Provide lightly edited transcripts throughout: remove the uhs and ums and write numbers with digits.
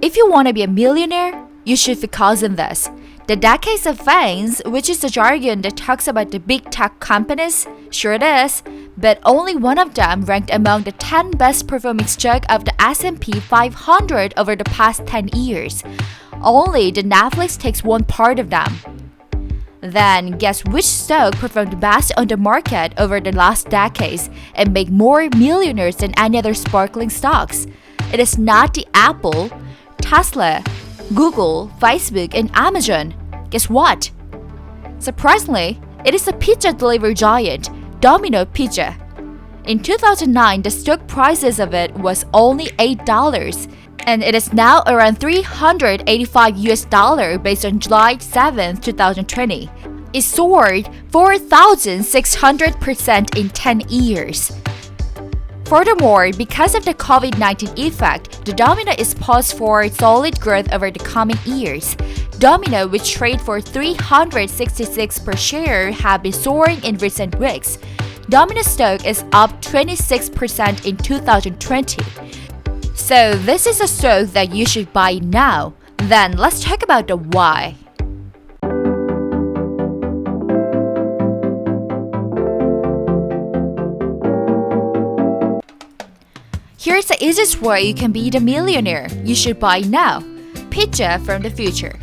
If you want to be a millionaire, you should focus on this. The decades of FAANGs, which is the jargon that talks about the big tech companies, sure it is, but only one of them ranked among the 10 best performing stocks of the S&P 500 over the past 10 years. Only the Netflix takes one part of them. Then guess which stock performed best on the market over the last decades and made more millionaires than any other sparkling stocks? It is not the Apple, Tesla, Google, Facebook, and Amazon. Guess what? Surprisingly, it is the pizza delivery giant, Domino's Pizza. In 2009, the stock prices of it was only $8, and it is now around $385 based on July 7, 2020. It soared 4,600% in 10 years. Furthermore, because of the COVID-19 effect, the Domino is poised for solid growth over the coming years. Domino, which trade for $366 per share, have been soaring in recent weeks. Domino stock is up 26% in 2020. So this is a stock that you should buy now. Then let's talk about the why. Here's the easiest way you can be the millionaire you should buy now. Pizza from the future.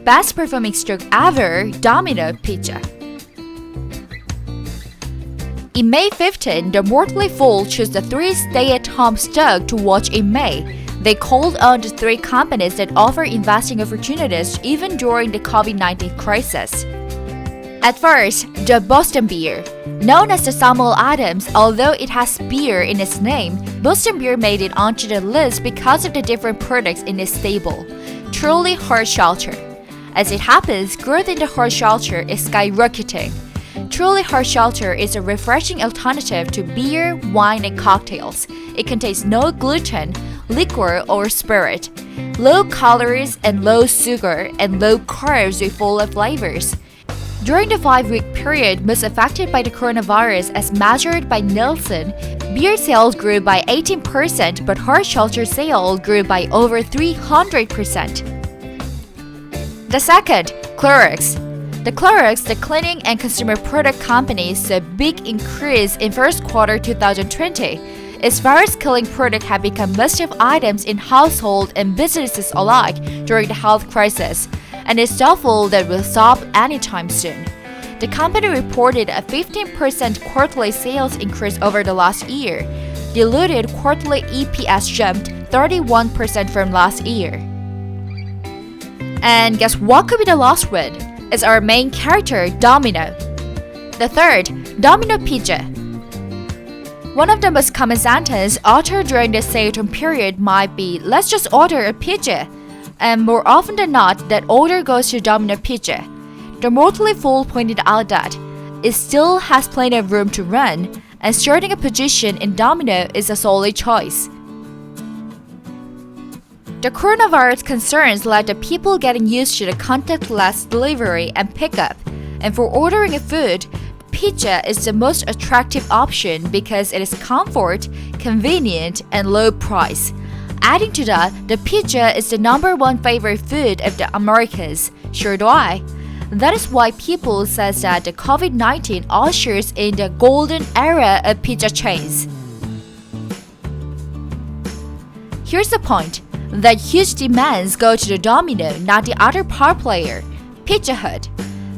Best performing stock ever, Domino's Pizza. In May 15, the Motley Fool chose the 3 stay-at-home stock to watch in May. They called on the 3 companies that offer investing opportunities even during the COVID-19 crisis. At first, the Bostonbeer. Known as the Samuel Adams, although it has beer in its name, Bostonbeer made it onto the list because of the different products in its stable. Trulyhardseltzer. As it happens, growth in the hard seltzer is skyrocketing. Trulyhardseltzer is a refreshing alternative to beer, wine, and cocktails. It contains no gluten, liquor, or spirit, low calories and low sugar, and low carbs with full of flavors. During the 5-week period most affected by the coronavirus as measured by Nielsen, beer sales grew by 18%, but hard seltzer sales grew by over 300%. The second, Clorox. The Clorox, the cleaning and consumer product company, saw a big increase in first quarter 2020. Its virus-killing product had become must-have items in household and businesses alike during the health crisis, and it's doubtful that will stop anytime soon. The company reported a 15% quarterly sales increase over the last year. Diluted quarterly EPS jumped 31% from last year. And guess what could be the last one? It's our main character, Domino. The third, Domino Pizza. One of the most common sentences uttered during the stay-at-home period might be, "Let's just order a pizza." And more often than not, that order goes to Domino Pizza. The Motley Fool pointed out that it still has plenty of room to run, and starting a position in Domino is a solid choice. The coronavirus concerns led to people getting used to the contactless delivery and pickup, and for ordering a food, pizza is the most attractive option because it is comfort, convenient, and low price. Adding to that, the pizza is the #1 favorite food of the Americans. Sure do I. That is why people say that the COVID-19 ushers in the golden era of pizza chains. Here's the point, that huge demands go to the Domino, not the other power player, Pizzahut.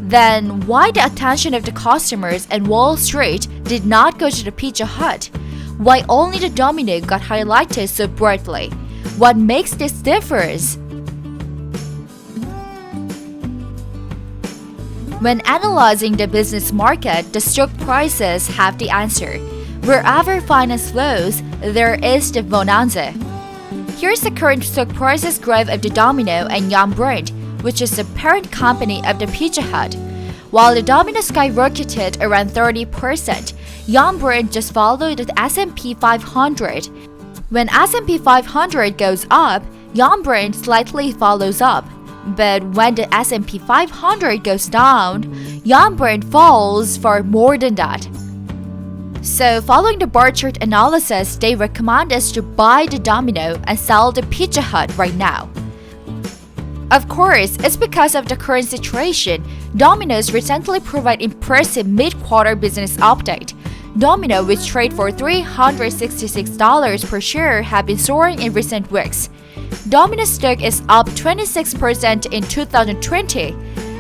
Then why the attention of the customers and Wall Street did not go to the Pizza Hut? Why only the Domino got highlighted so brightly? What makes this difference? When analyzing the business market, the stock prices have the answer. Wherever finance flows, there is the bonanza. Here's the current stock prices graph of the Domino and Yum brand, which is the parent company of the Pizza Hut. While the Domino skyrocketed around 30%, Yum brand just followed the S&P 500. When S&P 500 goes up, Yum brand slightly follows up. But when the S&P 500 goes down, Yum brand falls for more than that. So following the bar chart analysis, they recommend us to buy the Domino and sell the Pizza Hut right now. Of course, it's because of the current situation. Domino's recently provided impressive mid-quarter business update. Domino, which trade for $366 per share, have been soaring in recent weeks. Domino's stock is up 26% in 2020,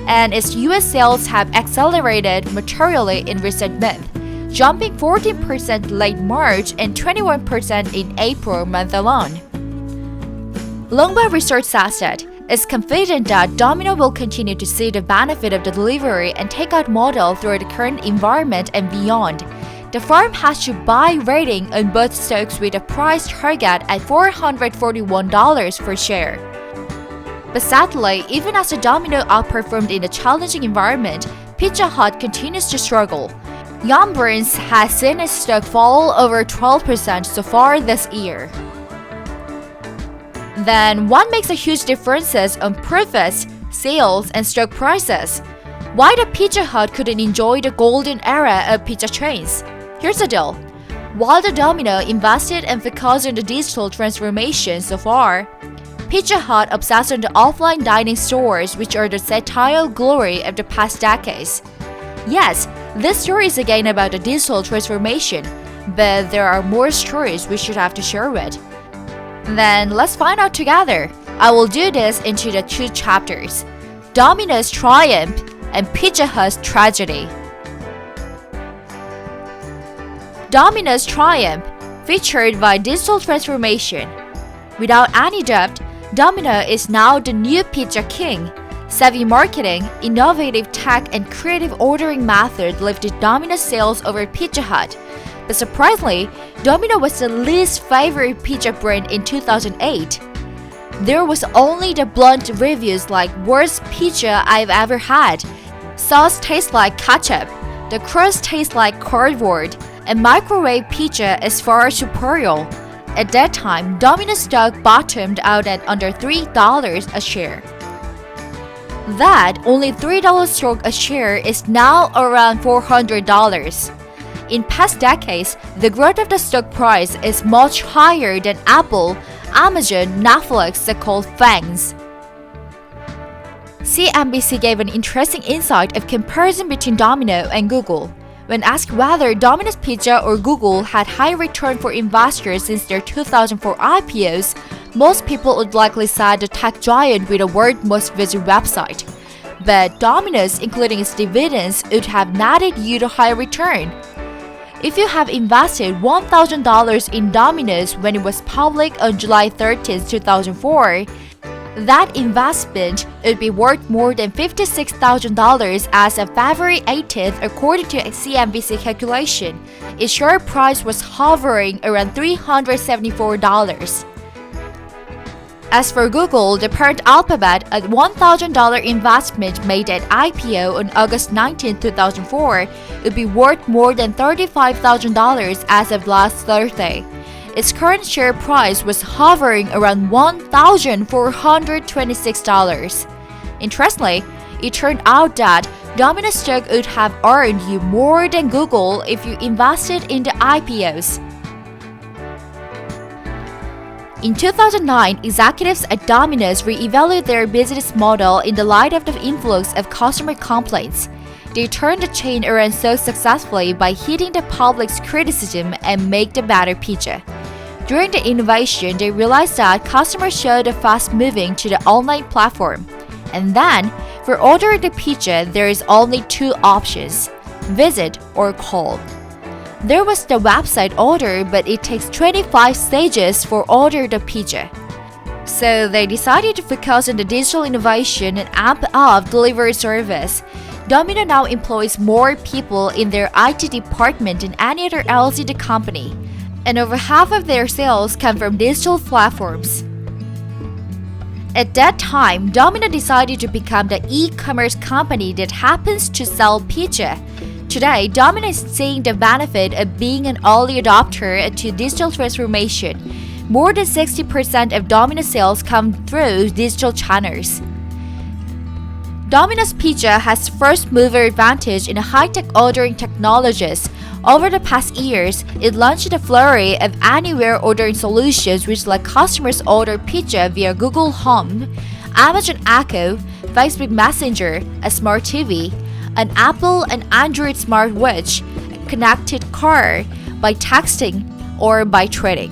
and its US sales have accelerated materially in recent months, jumping 14% late March and 21% in April month alone. Longbow Research says that it's confident that Domino will continue to see the benefit of the delivery and takeout model through the current environment and beyond. The firm has a buy rating on both stocks with a price target at $441 per share. But sadly, even as the Domino outperformed in a challenging environment, Pizza Hut continues to struggle. Yum Brands has seen its stock fall over 12% so far this year. Then, what makes a huge differences on profits, sales, and stock prices? Why the Pizza Hut couldn't enjoy the golden era of pizza chains? Here's the deal. While the Domino invested and focused on the digital transformation so far, Pizza Hut obsessed on the offline dining stores, which are the societal glory of the past decades. Yes, this story is again about the digital transformation, but there are more stories we should have to share with. Then let's find out together. I will do this into the 2 chapters: Domino's triumph and Pizza Hut's tragedy. Domino's triumph, featured by digital transformation. Without any doubt, Domino is now the new pizza king. Savvy marketing, innovative tech, and creative ordering method lifted Domino's sales over Pizza Hut. But surprisingly, Domino was the least favorite pizza brand in 2008. There was only the blunt reviews like "worst pizza I've ever had," "sauce tastes like ketchup," "the crust tastes like cardboard," and "microwave pizza is far superior." At that time, Domino's stock bottomed out at under $3 a share. That only $3 stock a share is now around $400. In past decades, the growth of the stock price is much higher than Apple, Amazon, Netflix, so-called FAANGs. CNBC gave an interesting insight of comparison between Domino and Google. When asked whether Domino's Pizza or Google had high return for investors since their 2004 IPOs, most people would likely cite the tech giant with the world's most visited website. But Domino's, including its dividends, would have netted you a high return. If you have invested $1,000 in Domino's when it was public on July 13, 2004, that investment would be worth more than $56,000 as of February 18th, according to a CNBC calculation. Its share price was hovering around $374. As for Google, the parent Alphabet, a $1,000 investment made at IPO on August 19, 2004, would be worth more than $35,000 as of last Thursday. Its current share price was hovering around $1,426. Interestingly, it turned out that Domino's stock would have earned you more than Google if you invested in the IPOs. In 2009, executives at Domino's re-evaluated their business model in the light of the influx of customer complaints. They turned the chain around so successfully by hitting the public's criticism and make the better pizza. During the innovation, they realized that customers showed a fast moving to the online platform. And then, for ordering the pizza, there is only 2 options: visit or call. There was the website order, but it takes 25 stages for order the pizza. So they decided to focus on the digital innovation and amp up delivery service. Domino now employs more people in their IT department than any other else in the company, and over half of their sales come from digital platforms. At that time, Domino decided to become the e-commerce company that happens to sell pizza. Today, Domino is seeing the benefit of being an early adopter to digital transformation. More than 60% of Domino sales come through digital channels. Domino's Pizza has first-mover advantage in high-tech ordering technologies. Over the past years, it launched a flurry of anywhere ordering solutions which let customers order pizza via Google Home, Amazon Echo, Facebook Messenger, a smart TV, an Apple and Android smartwatch, a connected car, by texting or by trading.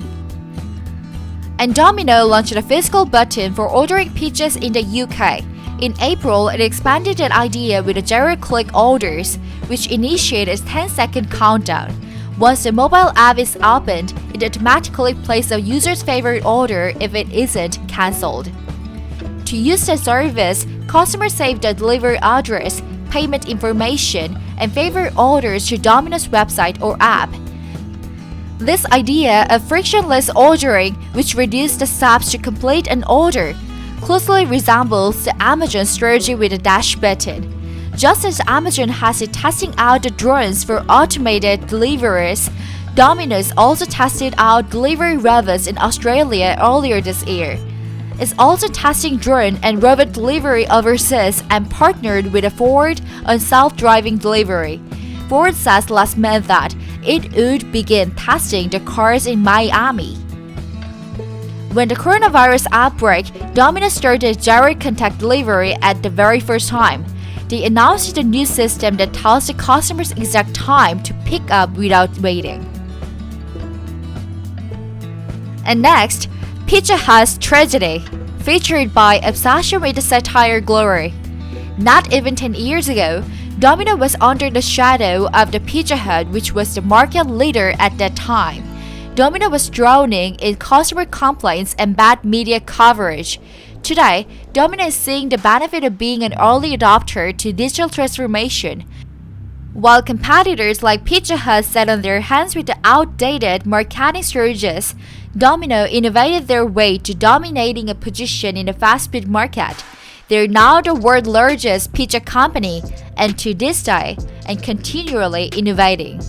And Domino launched a physical button for ordering pizzas in the UK. In April, it expanded that idea with the zeroclick orders, which initiated a 10-second countdown. Once the mobile app is opened, it automatically places a user's favorite order if it isn't cancelled. To use the service, customers save the delivery address, payment information, and favorite orders to Domino's website or app. This idea of frictionless ordering, which reduces the steps to complete an order, closely resembles the Amazon strategy with a dash button. Just as Amazon has been testing out the drones for automated deliveries, Domino's also tested out delivery robots in Australia earlier this year. It's also testing drone and robot delivery overseas and partnered with Ford on self-driving delivery. Ford says last month that it would begin testing the cars in Miami. When the coronavirus outbreak, Domino's started direct contact delivery at the very first time. They announced a new system that tells the customer's exact time to pick up without waiting. And next, Pizza Hut's tragedy, featured by Obsession with the Satire Glory. Not even 10 years ago, Domino was under the shadow of the Pizza Hut, which was the market leader at that time. Domino was drowning in customer complaints and bad media coverage. Today, Domino is seeing the benefit of being an early adopter to digital transformation. While competitors like Pizza Hut sat on their hands with the outdated marketing strategies, Domino innovated their way to dominating a position in the fast food market. They're now the world's largest pizza company, and to this day, and continually innovating.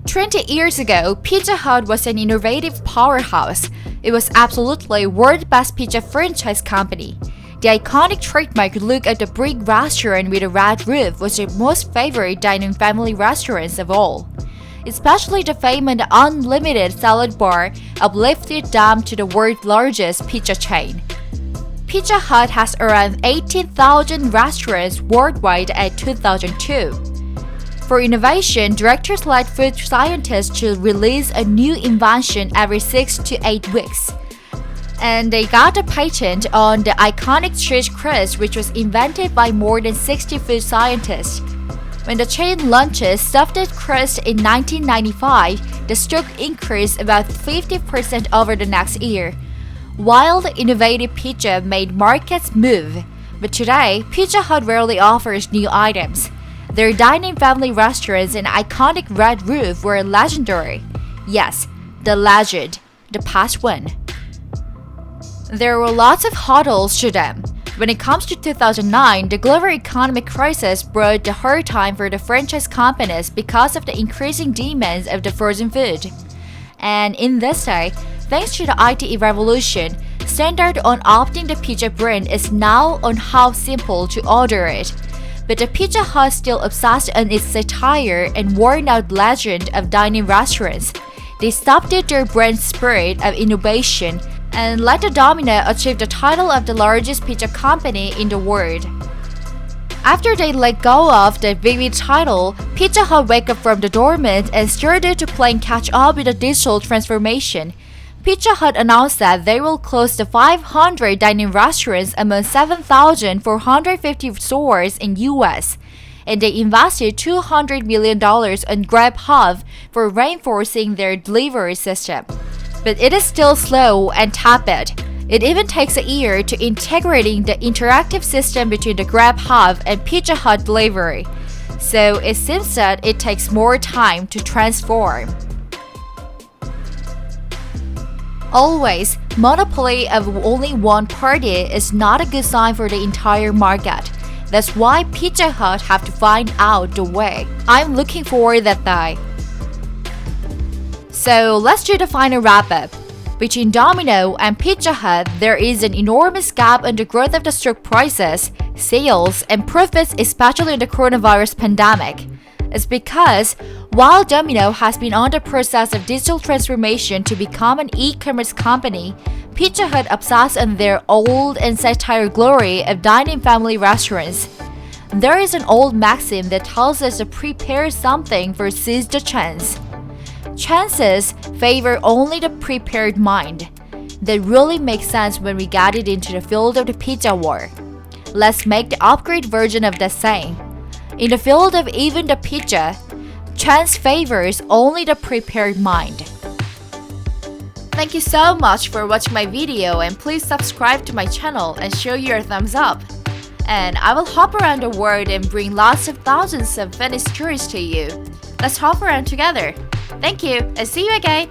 20 years ago, Pizza Hut was an innovative powerhouse. It was absolutely world's best pizza franchise company. The iconic trademark look of the brick restaurant with a red roof was the most favorite dine-in family restaurants of all. Especially the famous unlimited salad bar uplifted them to the world's largest pizza chain. Pizza Hut has around 18,000 restaurants worldwide at 2002. For innovation, directors led food scientists to release a new invention every 6 to 8 weeks. And they got a patent on the iconic cheesecrust, which was invented by more than 60 food scientists. When the chain launched stuffed crust in 1995, the stock increased about 50% over the next year. Wild, innovative pizza made markets move, but today, Pizza Hut rarely offers new items. Their dine-in family restaurants and iconic red roof were legendary. Yes, the legend, the past one. There were lots of hurdles to them. When it comes to 2009, the global economic crisis brought the hard time for the franchise companies because of the increasing demands of the frozen food. And in this day, thanks to the IT revolution, standard on opting the pizza brand is now on how simple to order it. But the Pizza Hut still obsessed on its satire and worn-out legend of dining restaurants. They stopped their brand spirit of innovation and let the Domino achieve the title of the largest pizza company in the world. After they let go of the vivid title, Pizza Hut woke up from the dormant and started to play catch-up with the digital transformation. Pizza Hut announced that they will close the 500 dining restaurants among 7,450 stores in US, and they invested $200 million on Grubhub for reinforcing their delivery system. But it is still slow and tepid. It even takes a year to integrating the interactive system between the Grubhub and Pizza Hut delivery. So it seems that it takes more time to transform. Always, monopoly of only one party is not a good sign for the entire market. That's why Pizza Hut have to find out the way. I'm looking for that day. So let's do the final wrap-up. Between Domino and Pizza Hut, there is an enormous gap in the growth of the stock prices, sales, and profits, especially in the coronavirus pandemic. It's because while Domino has been on the process of digital transformation to become an e-commerce company, Pizza Hut obsessed on their old and satire glory of dine-in family restaurants. There is an old maxim that tells us to prepare something for seize the chance. Chances favor only the prepared mind. That really makes sense when we got it into the field of the pizza war. Let's make the upgrade version of that saying. In the field of even the pizza, chance favors only the prepared mind. Thank you so much for watching my video, and please subscribe to my channel and show your thumbs up. And I will hop around the world and bring lots of thousands of funny stories to you. Let's hop around together. Thank you, and see you again.